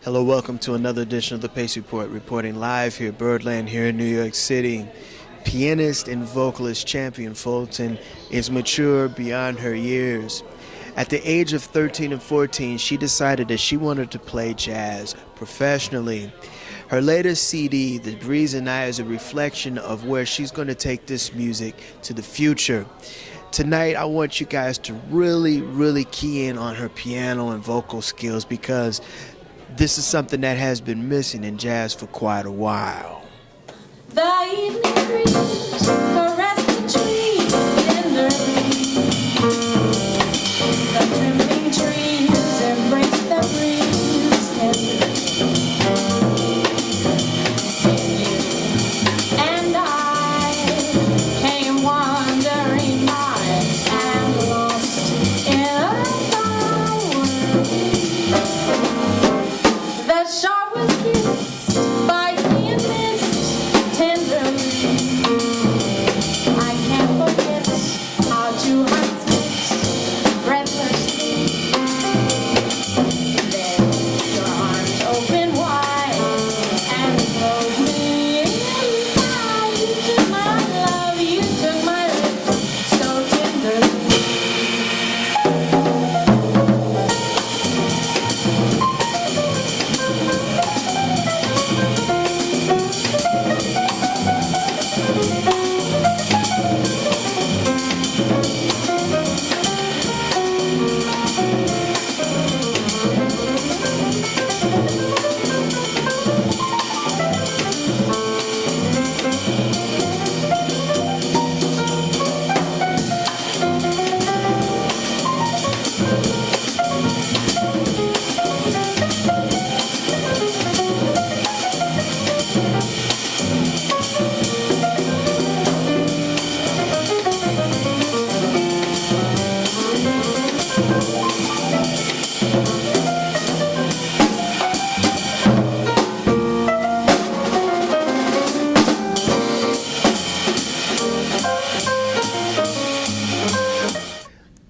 Hello, welcome to another edition of the Pace Report, reporting live here at Birdland here in New York City. Pianist and vocalist Champian Fulton is mature beyond her years. At the age of 13 and 14, she decided that she wanted to play jazz professionally. Her latest CD, The Breezin, is a reflection of where she's going to take this music to the future. Tonight, I want you guys to really key in on her piano and vocal skills, because this is something that has been missing in jazz for quite a while. The evening breeze caress the trees tenderly. The trembling trees embrace the breeze tenderly. And I came wandering by and lost in a flower. The shore was kissed by sea and mist tenderly. I can't forget how two hearts met breathlessly. Then your arms opened wide and closed me inside. You took my love, you took my lips so tenderly.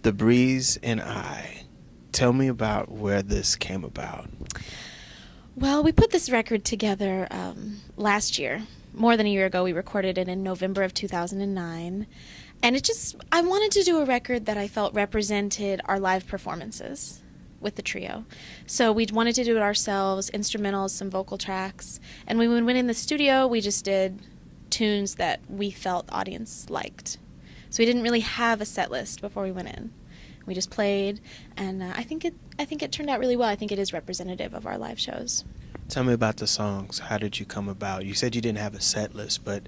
The Breeze and I. Tell me about where this came about. Well, we put this record together last year. More than a year ago. We recorded it in November of 2009. And I wanted to do a record that I felt represented our live performances with the trio. So we wanted to do it ourselves, instrumentals, some vocal tracks. And when we went in the studio, we just did tunes that we felt the audience liked. So we didn't really have a set list before we went in. We just played, and I think it turned out really well. I think it is representative of our live shows. Tell me about the songs. How did you come about? You said you didn't have a set list, but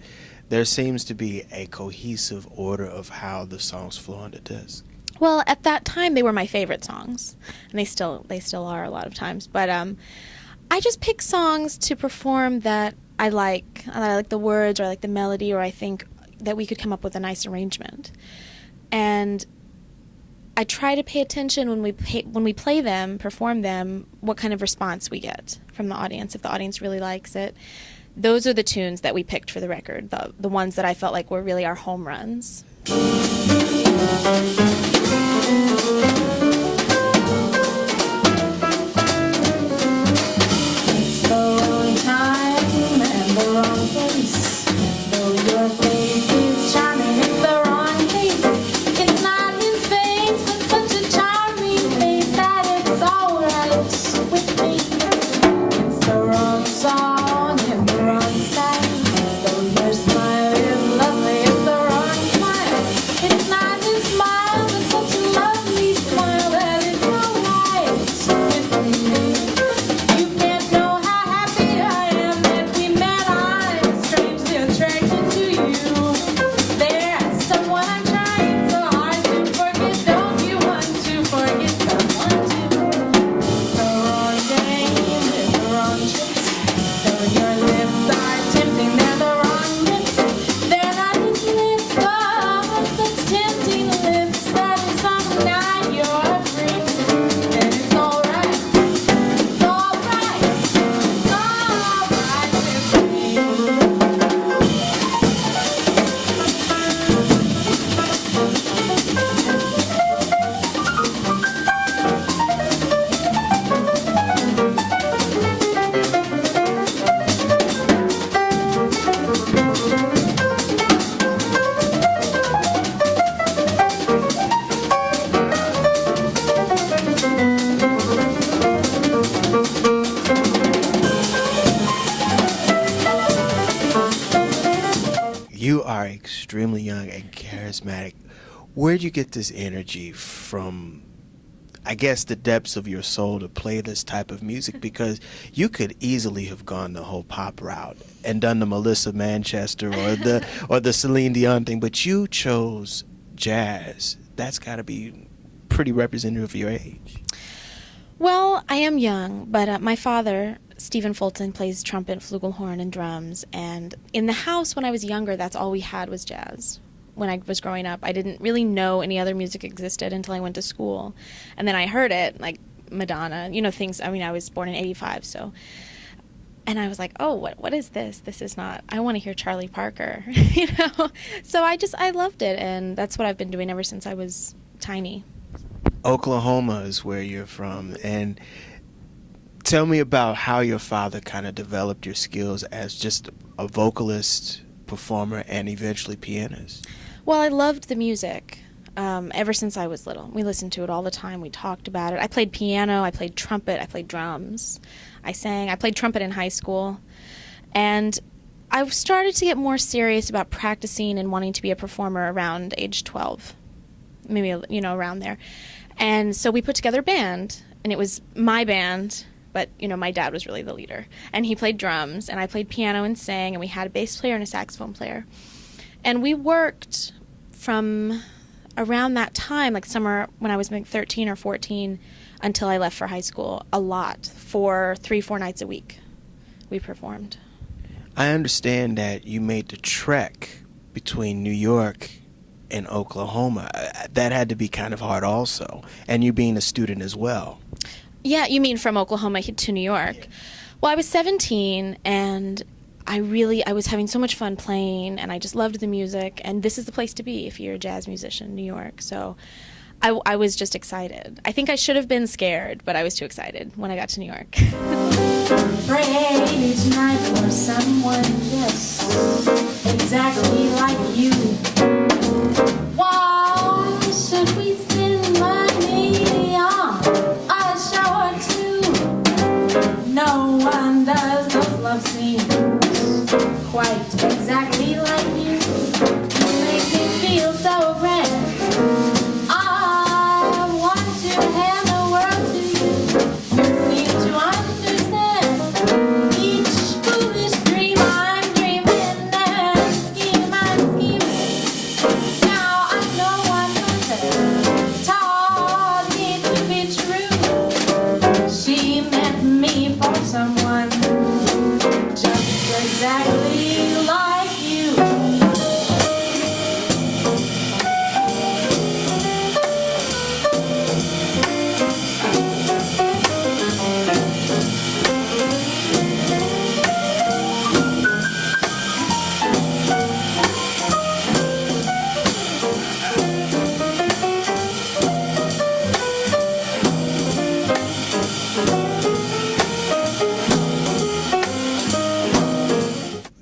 there seems to be a cohesive order of how the songs flow on the disc. Well, at that time, they were my favorite songs, and they still are a lot of times. But I just pick songs to perform that I like. I like the words, or I like the melody, or I think that we could come up with a nice arrangement. And I try to pay attention when we play them, perform them, what kind of response we get from the audience. If the audience really likes it, those are the tunes that we picked for the record, the ones that I felt like were really our home runs. It's the wrong time and the wrong place. Though your face is charming, it's the wrong face. It's not his face, but such a charming face that it's alright with me. It's the wrong song and the wrong style. Though your smile is lovely, it's the wrong smile. It's not his smile, are extremely young and charismatic. Where'd you get this energy from, I guess, the depths of your soul to play this type of music? Because you could easily have gone the whole pop route and done the Melissa Manchester or the Celine Dion thing, but you chose jazz. That's got to be pretty representative of your age. Well, I am young, but my father, Stephan Fulton, plays trumpet, flugelhorn, and drums. And in the house when I was younger, that's all we had was jazz. When I was growing up, I didn't really know any other music existed until I went to school. And then I heard it, like Madonna, things. I mean, I was born in 85, so. And I was like, oh, what is this? This is not, I want to hear Charlie Parker, So I loved it, and that's what I've been doing ever since I was tiny. Oklahoma is where you're from, and tell me about how your father kind of developed your skills as just a vocalist, performer, and eventually pianist. Well, I loved the music ever since I was little. We listened to it all the time. We talked about it. I played piano, I played trumpet, I played drums, I sang. I played trumpet in high school, and I started to get more serious about practicing and wanting to be a performer around age 12, maybe, around there. And so we put together a band, and it was my band, but, my dad was really the leader. And he played drums, and I played piano and sang, and we had a bass player and a saxophone player. And we worked from around that time, like summer when I was like 13 or 14, until I left for high school, a lot, for 3-4 nights a week we performed. I understand that you made the trek between New York and Oklahoma. That had to be kind of hard also, and you being a student as well. Yeah, you mean from Oklahoma to New York? Yeah. Well, I was 17, and I was having so much fun playing, and I just loved the music, and this is the place to be if you're a jazz musician, New York. So I was just excited. I think I should have been scared, but I was too excited when I got to New York. Pray each night for someone just exactly like you. Why should we spend money on a show or two? No one does those love scenes quite exactly like you. You make me feel so grand. I want to hand the world to you. You seem to understand each foolish dream I'm dreaming and scheme I'm scheming. Now I know one person taught me to be true. She meant me for someone just exactly like you.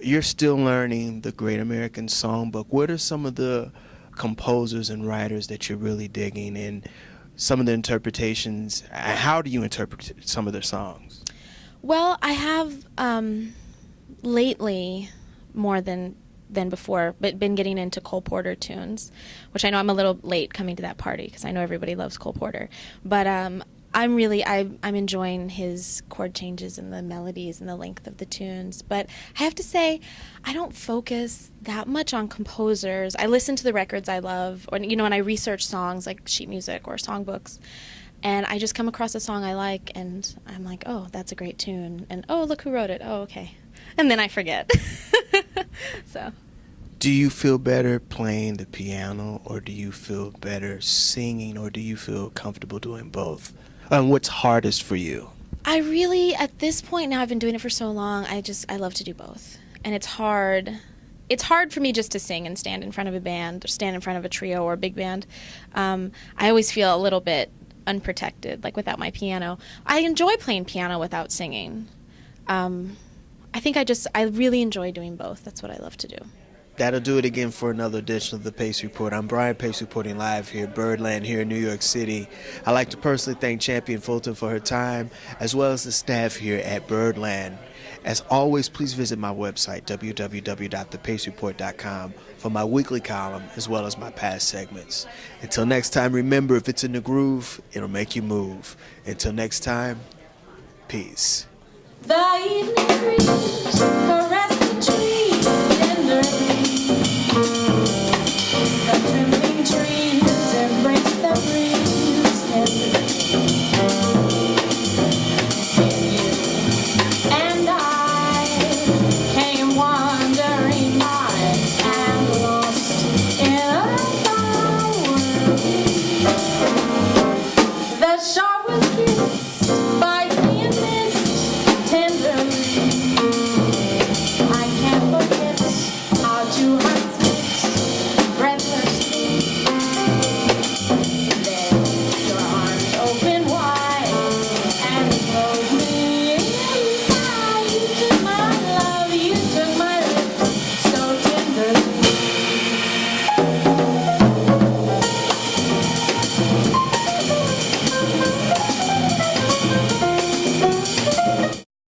You're still learning the Great American Songbook. What are some of the composers and writers that you're really digging, and some of the interpretations? How do you interpret some of their songs? Well, I have lately, more than before, but been getting into Cole Porter tunes, which I know I'm a little late coming to that party because I know everybody loves Cole Porter. But I'm enjoying his chord changes and the melodies and the length of the tunes. But I have to say, I don't focus that much on composers. I listen to the records I love, or and I research songs like sheet music or songbooks, and I just come across a song I like, and I'm like, oh, that's a great tune, and oh, look who wrote it. Oh, okay, and then I forget. So. Do you feel better playing the piano, or do you feel better singing, or do you feel comfortable doing both? And what's hardest for you? I really, at this point now, I've been doing it for so long, I love to do both. And it's hard. It's hard for me just to sing and stand in front of a band, or stand in front of a trio or a big band. I always feel a little bit unprotected, like without my piano. I enjoy playing piano without singing. I think I really enjoy doing both. That's what I love to do. That'll do it again for another edition of the Pace Report. I'm Brian Pace reporting live here at Birdland here in New York City. I'd like to personally thank Champian Fulton for her time, as well as the staff here at Birdland. As always, please visit my website, www.thepacereport.com, for my weekly column as well as my past segments. Until next time, remember, if it's in the groove, it'll make you move. Until next time, peace. The evening breeze